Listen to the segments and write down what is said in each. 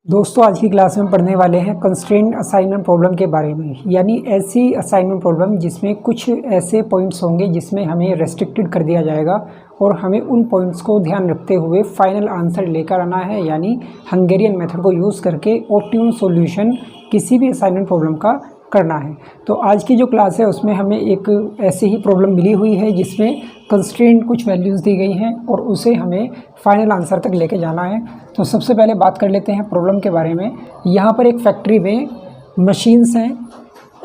दोस्तों आज की क्लास में पढ़ने वाले हैं कंस्ट्रेंट असाइनमेंट प्रॉब्लम के बारे में। यानी ऐसी असाइनमेंट प्रॉब्लम जिसमें कुछ ऐसे पॉइंट्स होंगे जिसमें हमें रेस्ट्रिक्टेड कर दिया जाएगा और हमें उन पॉइंट्स को ध्यान रखते हुए फाइनल आंसर लेकर आना है, यानी हंगेरियन मेथड को यूज़ करके ऑप्टिमम सॉल्यूशन किसी भी असाइनमेंट प्रॉब्लम का करना है। तो आज की जो क्लास है उसमें हमें एक ऐसी ही प्रॉब्लम मिली हुई है जिसमें कंस्ट्रेंट कुछ वैल्यूज़ दी गई हैं और उसे हमें फाइनल आंसर तक लेके जाना है। तो सबसे पहले बात कर लेते हैं प्रॉब्लम के बारे में। यहाँ पर एक फैक्ट्री में मशीन्स हैं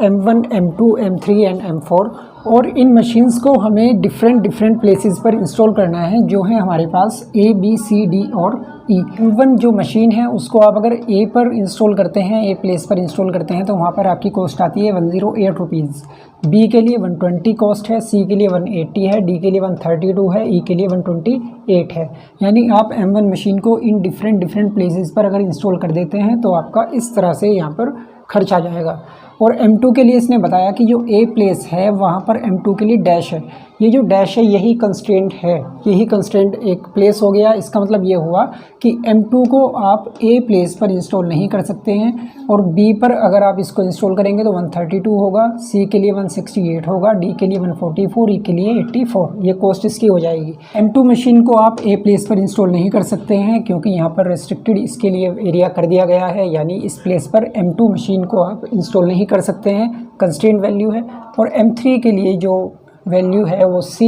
M1, M2, M3 and M4 और इन मशीन्स को हमें डिफरेंट प्लेसेस पर इंस्टॉल करना है, जो है हमारे पास A, B, C, D और E। M1 जो मशीन है उसको आप अगर A पर इंस्टॉल करते हैं, A प्लेस पर इंस्टॉल करते हैं तो वहाँ पर आपकी कॉस्ट आती है 108 रुपीज़। B के लिए 120 कॉस्ट है, C के लिए 180 है, D के लिए 132 है, E के लिए 128 है। यानी आप M1 मशीन को इन डिफरेंट प्लेसेस पर अगर इंस्टॉल कर देते हैं तो आपका इस तरह से यहाँ पर खर्च आ जाएगा। और M2 के लिए इसने बताया कि जो A प्लेस है वहाँ पर M2 के लिए डैश है। ये जो डैश है यही कंस्ट्रेंट है, यही कंस्ट्रेंट एक प्लेस हो गया। इसका मतलब ये हुआ कि M2 को आप A प्लेस पर इंस्टॉल नहीं कर सकते हैं और B पर अगर आप इसको इंस्टॉल करेंगे तो 132 होगा, C के लिए 168 होगा, D के लिए 144, E के लिए 84। ये कॉस्ट इसकी हो जाएगी। M2 मशीन को आप A प्लेस पर इंस्टॉल नहीं कर सकते हैं क्योंकि यहाँ पर रेस्ट्रिक्टेड इसके लिए एरिया कर दिया गया है, यानी इस प्लेस पर M2 मशीन को आप इंस्टॉल नहीं कर सकते हैं, कंस्ट्रेंट वैल्यू है। और M3 के लिए जो वैल्यू है वो C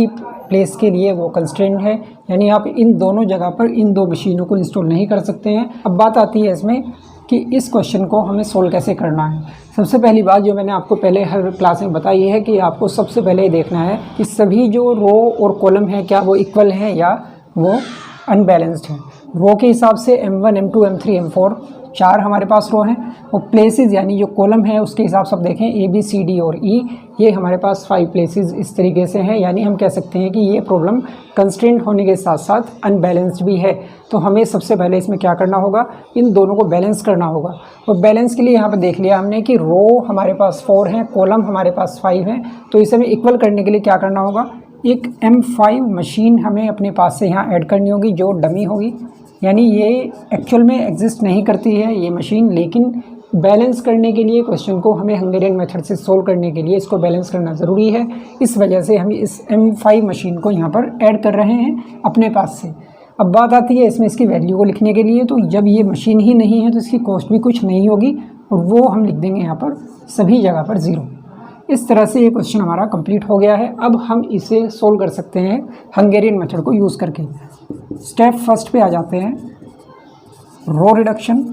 प्लेस के लिए वो कंस्ट्रेंट है, यानी आप इन दोनों जगह पर इन दो मशीनों को इंस्टॉल नहीं कर सकते हैं। अब बात आती है इसमें कि इस क्वेश्चन को हमें सोल्व कैसे करना है। सबसे पहली बात जो मैंने आपको पहले हर क्लास में बताई है कि आपको सबसे पहले देखना है कि सभी जो रो और कॉलम हैं क्या वो इक्वल हैं या वो अनबैलेंस्ड हैं। रो के हिसाब से M1, M2, M3, M4 चार हमारे पास रो हैं और प्लेसेस यानी जो कॉलम है उसके हिसाब से आप देखें A, B, C, D और E, ये हमारे पास 5 प्लेसेस इस तरीके से हैं। यानी हम कह सकते हैं कि ये प्रॉब्लम कंस्ट्रेंट होने के साथ साथ अनबैलेंस्ड भी है। तो हमें सबसे पहले इसमें क्या करना होगा, इन दोनों को बैलेंस करना होगा। और बैलेंस के लिए यहाँ पर देख लिया हमने कि रो हमारे पास 4 हैं, कॉलम हमारे पास 5 हैं। तो इसे हमें इक्वल करने के लिए क्या करना होगा, एक M5 मशीन हमें अपने पास से यहाँ ऐड करनी होगी जो डमी होगी, यानी ये एक्चुअल में एग्जिस्ट नहीं करती है ये मशीन, लेकिन बैलेंस करने के लिए क्वेश्चन को हमें हंगेरियन मेथड से सोल्व करने के लिए इसको बैलेंस करना ज़रूरी है। इस वजह से हम इस M5 मशीन को यहाँ पर ऐड कर रहे हैं अपने पास से। अब बात आती है इसमें इसकी वैल्यू को लिखने के लिए। तो जब ये मशीन ही नहीं है तो इसकी कॉस्ट भी कुछ नहीं होगी और वो हम लिख देंगे यहाँ पर सभी जगह पर 0। इस तरह से ये क्वेश्चन हमारा कंप्लीट हो गया है। अब हम इसे सोल्व कर सकते हैं हंगेरियन मेथड को यूज़ करके। स्टेप फर्स्ट पे आ जाते हैं, रो रिडक्शन।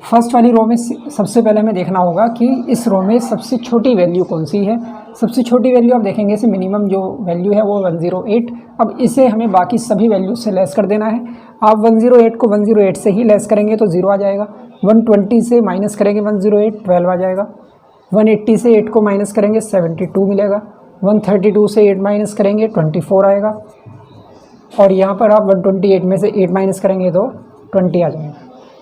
फर्स्ट वाली रो में सबसे पहले हमें देखना होगा कि इस रो में सबसे छोटी वैल्यू कौन सी है। सबसे छोटी वैल्यू आप देखेंगे इसे मिनिमम जो वैल्यू है वो 108। अब इसे हमें बाकी सभी वैल्यू से लेस कर देना है। आप 108 को 108 से ही लेस करेंगे तो 0 आ जाएगा। 120 से माइनस करेंगे 108, 12 आ जाएगा। 180 से 8 को माइनस करेंगे 72 मिलेगा। 132 से 8 माइनस करेंगे 24 आएगा। और यहाँ पर आप 128 में से 8 माइनस करेंगे तो 20 आ जाएगा।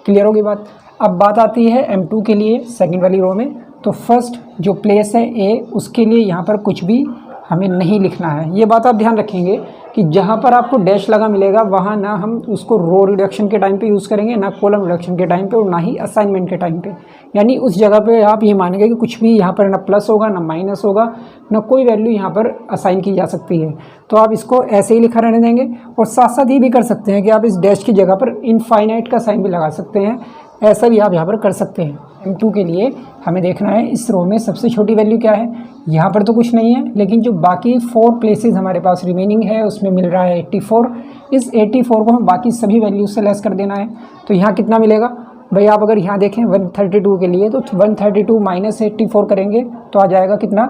क्लियर होगी बात। अब बात आती है M2 के लिए सेकंड वाली रो में। तो फर्स्ट जो प्लेस है A, उसके लिए यहाँ पर कुछ भी हमें नहीं लिखना है। ये बात आप ध्यान रखेंगे कि जहाँ पर आपको डैश लगा मिलेगा वहाँ ना हम उसको रो रिडक्शन के टाइम पे यूज़ करेंगे, ना कॉलम रिडक्शन के टाइम पे और ना ही असाइनमेंट के टाइम पे। यानी उस जगह पे आप ये मानेंगे कि कुछ भी यहाँ पर ना प्लस होगा ना माइनस होगा, ना कोई वैल्यू यहाँ पर असाइन की जा सकती है। तो आप इसको ऐसे ही लिखा रहने देंगे और साथ साथ ये भी कर सकते हैं कि आप इस डैश की जगह पर इनफाइनाइट का साइन भी लगा सकते हैं। ऐसा भी आप यहाँ पर कर सकते हैं। M2 के लिए हमें देखना है इस रो में सबसे छोटी वैल्यू क्या है। यहाँ पर तो कुछ नहीं है, लेकिन जो बाकी 4 प्लेसेस हमारे पास रिमेनिंग है उसमें मिल रहा है 84। इस 84 को हम बाकी सभी वैल्यूज से लेस कर देना है। तो यहाँ कितना मिलेगा भाई, आप अगर यहाँ देखें 132 के लिए तो 132 माइनस 84 करेंगे तो आ जाएगा कितना,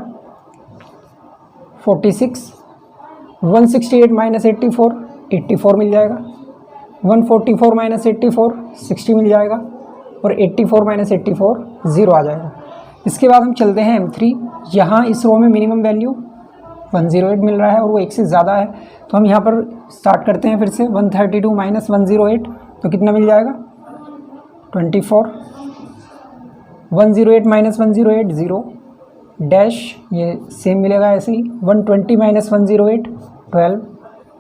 46। 168 माइनस 84, 84 मिल जाएगा। 144 माइनस 84, 60 मिल जाएगा। और 84 माइनस 84, 0 आ जाएगा। इसके बाद हम चलते हैं M3। यहाँ इस रो में मिनिमम वैल्यू 108 मिल रहा है और वो 1 से ज़्यादा है। तो हम यहाँ पर स्टार्ट करते हैं फिर से। 132 माइनस 108 तो कितना मिल जाएगा, 24। 108 माइनस 108, 0 डैश, ये सेम मिलेगा ऐसे ही। 120 माइनस 108, 12।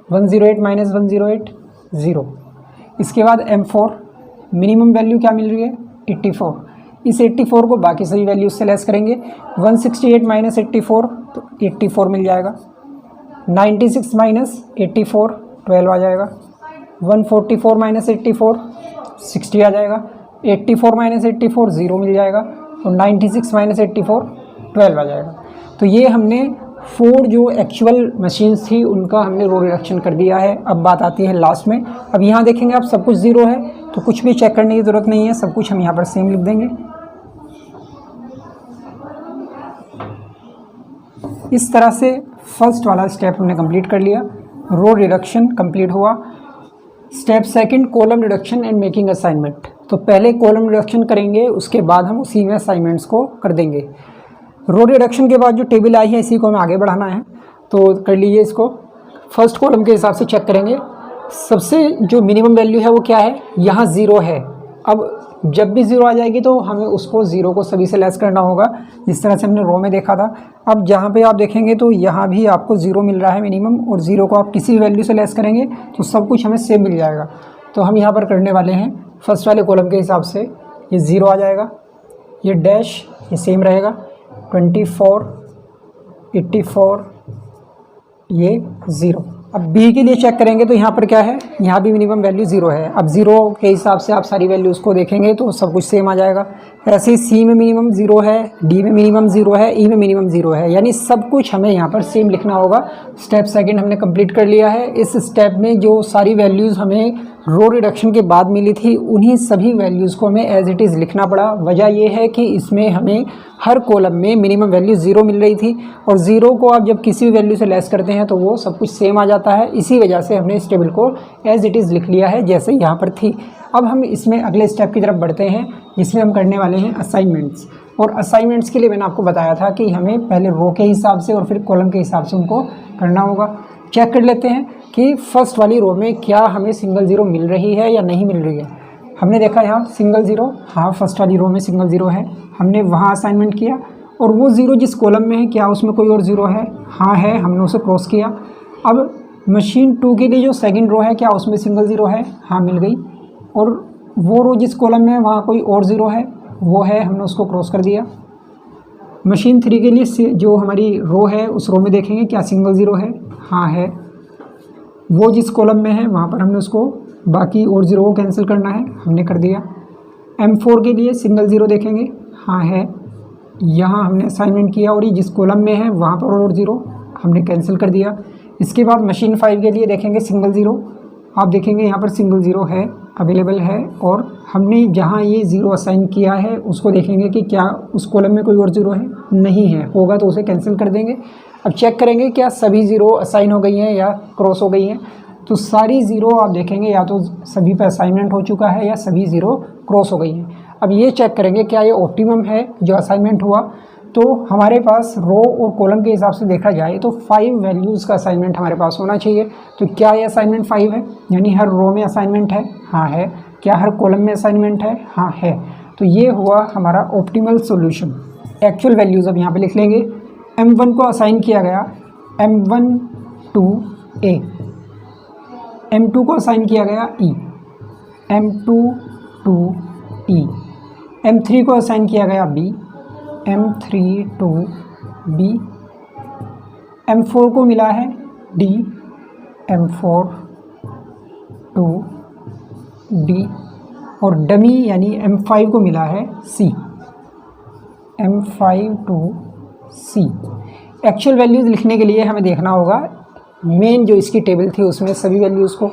108 माइनस 108, 0। इसके बाद M4 मिनिमम वैल्यू क्या मिल रही है, 84। इस 84 को बाकी सभी वैल्यूज से लेस करेंगे। 168 माइनस 84 तो 84 मिल जाएगा। 96 माइनस 84 12 आ जाएगा। 144 माइनस 84 60 आ जाएगा। 84 माइनस 84 0 मिल जाएगा। और 96 माइनस 84 12 आ जाएगा। तो ये हमने 4 जो एक्चुअल मशीन्स थी उनका हमने रो रिडक्शन कर दिया है। अब बात आती है लास्ट में। अब यहाँ देखेंगे आप सब कुछ 0 है तो कुछ भी चेक करने की ज़रूरत नहीं है, सब कुछ हम यहाँ पर सेम लिख देंगे। इस तरह से फर्स्ट वाला स्टेप हमने कंप्लीट कर लिया, रो रिडक्शन कंप्लीट हुआ। Step second, column reduction and making assignment. तो पहले कॉलम रिडक्शन करेंगे, उसके बाद हम उसी में असाइनमेंट्स को कर देंगे। रो रिडक्शन के बाद जो टेबल आई है इसी को हमें आगे बढ़ाना है, तो कर लीजिए इसको। फर्स्ट कॉलम के हिसाब से चेक करेंगे, सबसे जो मिनिमम वैल्यू है वो क्या है, यहाँ 0 है। अब जब भी 0 आ जाएगी तो हमें उसको 0 को सभी से लेस करना होगा, जिस तरह से हमने रो में देखा था। अब जहाँ पे आप देखेंगे तो यहाँ भी आपको 0 मिल रहा है मिनिमम, और 0 को आप किसी वैल्यू से लेस करेंगे तो सब कुछ हमें सेम मिल जाएगा। तो हम यहाँ पर करने वाले हैं फर्स्ट वाले कॉलम के हिसाब से, ये 0 आ जाएगा, ये डैश ये सेम रहेगा, 24 84 ये 0। अब बी के लिए चेक करेंगे तो यहाँ पर क्या है, यहाँ भी मिनिमम वैल्यू 0 है। अब 0 के हिसाब से आप सारी वैल्यूज़ को देखेंगे तो सब कुछ सेम आ जाएगा। ऐसे ही सी में मिनिमम 0 है, डी में मिनिमम 0 है, ई में मिनिमम 0 है, यानी सब कुछ हमें यहाँ पर सेम लिखना होगा। स्टेप सेकंड हमने कंप्लीट कर लिया है। इस स्टेप में जो सारी वैल्यूज़ हमें रो रिडक्शन के बाद मिली थी उन्हीं सभी वैल्यूज़ को हमें एज इट इज़ लिखना पड़ा। वजह यह है कि इसमें हमें हर कॉलम में मिनिमम वैल्यू 0 मिल रही थी, और 0 को आप जब किसी भी वैल्यू से लेस करते हैं तो वो सब कुछ सेम आ जाता है। इसी वजह से हमने इस टेबल को एज इट इज़ लिख लिया है जैसे यहाँ पर थी। अब हम इसमें अगले स्टेप की तरफ बढ़ते हैं, जिसमें हम करने वाले हैं असाइनमेंट्स। और असाइनमेंट्स के लिए मैंने आपको बताया था कि हमें पहले रो के हिसाब से और फिर कॉलम के हिसाब से उनको करना होगा। चेक कर लेते हैं कि फर्स्ट वाली रो में क्या हमें सिंगल 0 मिल रही है या नहीं मिल रही है। हमने देखा यहाँ सिंगल 0, हाँ फर्स्ट वाली रो में सिंगल 0 है। हमने वहाँ असाइनमेंट किया, और वो 0 जिस कॉलम में है क्या उसमें कोई और 0 है, हाँ है, हमने उसे क्रॉस किया। अब मशीन 2 के लिए जो सेकंड रो है क्या उसमें सिंगल 0 है, हाँ मिल गई। और वो रो जिस कॉलम में है वहाँ कोई और 0 है, वो है, हमने उसको क्रॉस कर दिया। मशीन 3 के लिए जो हमारी रो है उस रो में देखेंगे क्या सिंगल 0 है, हाँ है। वो जिस कॉलम में है वहाँ पर हमने उसको बाकी और 0 को कैंसिल करना है, हमने कर दिया। M4 के लिए सिंगल 0 देखेंगे, हाँ है, यहाँ हमने असाइनमेंट किया, और ये जिस कॉलम में है वहाँ पर और 0 हमने कैंसिल कर दिया। इसके बाद मशीन 5 के लिए देखेंगे सिंगल 0, आप देखेंगे यहाँ पर सिंगल 0 है, अवेलेबल है, और हमने जहाँ ये 0 असाइन किया है उसको देखेंगे कि क्या उस कॉलम में कोई और 0 है, नहीं है, होगा तो उसे कैंसिल कर देंगे। अब चेक करेंगे क्या सभी 0 असाइन हो गई हैं या क्रॉस हो गई हैं। तो सारी 0 आप देखेंगे या तो सभी पे असाइनमेंट हो चुका है या सभी 0 क्रॉस हो गई हैं। अब ये चेक करेंगे क्या ये ऑप्टिमम है जो असाइनमेंट हुआ। तो हमारे पास रो और कॉलम के हिसाब से देखा जाए तो 5 वैल्यूज़ का असाइनमेंट हमारे पास होना चाहिए। तो क्या ये असाइनमेंट 5 है, यानी हर रो में असाइनमेंट है, हाँ है। क्या हर कॉलम में असाइनमेंट है, हाँ है। तो ये हुआ हमारा ऑप्टिमल सॉल्यूशन। एक्चुअल वैल्यूज़ अब यहाँ पे लिख लेंगे। M1 को असाइन किया गया M1 टू A, M2 को असाइन किया गया E, M2 to E, M3 को असाइन किया गया B, M3 to B, M4 को मिला है D, M4 टू D, और डमी यानी M5 को मिला है C, M5 to C। Actual values लिखने के लिए हमें देखना होगा मेन जो इसकी टेबल थी उसमें सभी वैल्यूज़ को।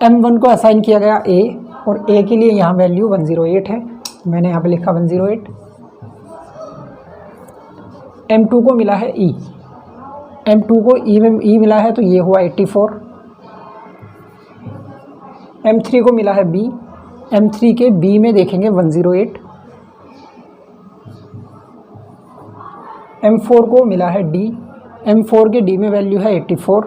M1 को असाइन किया गया A, और A के लिए यहाँ वैल्यू 108 है, मैंने यहाँ पे लिखा 108। M2 को मिला है E, M2 को E में E मिला है तो ये हुआ 84। M3 को मिला है B, M3 के B में देखेंगे 108। M4 को मिला है D, M4 के D में वैल्यू है 84।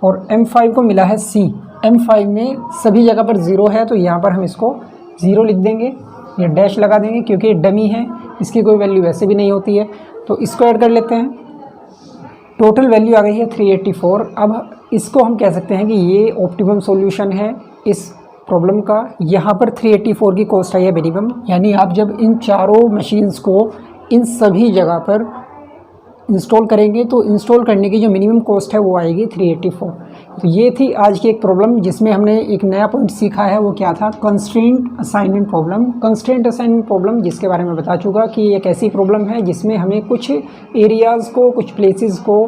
और M5 को मिला है C, M5 में सभी जगह पर 0 है तो यहाँ पर हम इसको 0 लिख देंगे, ये डैश लगा देंगे क्योंकि ये डमी है, इसकी कोई वैल्यू वैसे भी नहीं होती है। तो इसको ऐड कर लेते हैं, टोटल वैल्यू आ गई है 384। अब इसको हम कह सकते हैं कि ये ऑप्टिमम सॉल्यूशन है इस प्रॉब्लम का। यहाँ पर 384 की कॉस्ट आई है मिनिमम, यानी आप जब इन चारों मशीन्स को इन सभी जगह पर इंस्टॉल करेंगे तो इंस्टॉल करने की जो मिनिमम कॉस्ट है वो आएगी 384। तो ये थी आज की एक प्रॉब्लम जिसमें हमने एक नया पॉइंट सीखा है। वो क्या था? Constraint assignment problem. Constraint assignment problem जिसके बारे में बता चुका कि एक ऐसी प्रॉब्लम है जिसमें हमें कुछ एरियाज़ को, कुछ प्लेसेस को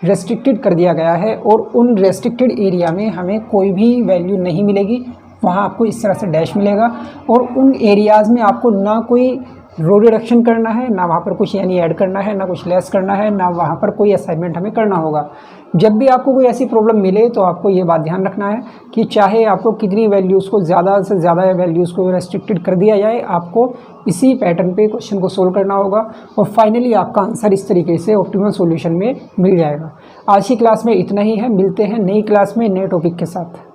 रेस्ट्रिक्टेड कर दिया गया है और उन रेस्ट्रिक्टेड एरिया में हमें कोई भी वैल्यू नहीं मिलेगी। वहाँ आपको इस तरह से डैश मिलेगा और उन एरियाज़ में आपको ना कोई रो रिडक्शन करना है, ना वहाँ पर कुछ यानी ऐड करना है, ना कुछ लेस करना है, ना वहाँ पर कोई असाइनमेंट हमें करना होगा। जब भी आपको कोई ऐसी प्रॉब्लम मिले तो आपको ये बात ध्यान रखना है कि चाहे आपको कितनी वैल्यूज़ को ज़्यादा से ज़्यादा वैल्यूज़ को रेस्ट्रिक्टेड कर दिया जाए, आपको इसी पैटर्न पे क्वेश्चन को सोल्व करना होगा और फाइनली आपका आंसर इस तरीके से ऑप्टिमल सॉल्यूशन में मिल जाएगा। आज की क्लास में इतना ही है। मिलते हैं नई क्लास में नए टॉपिक के साथ।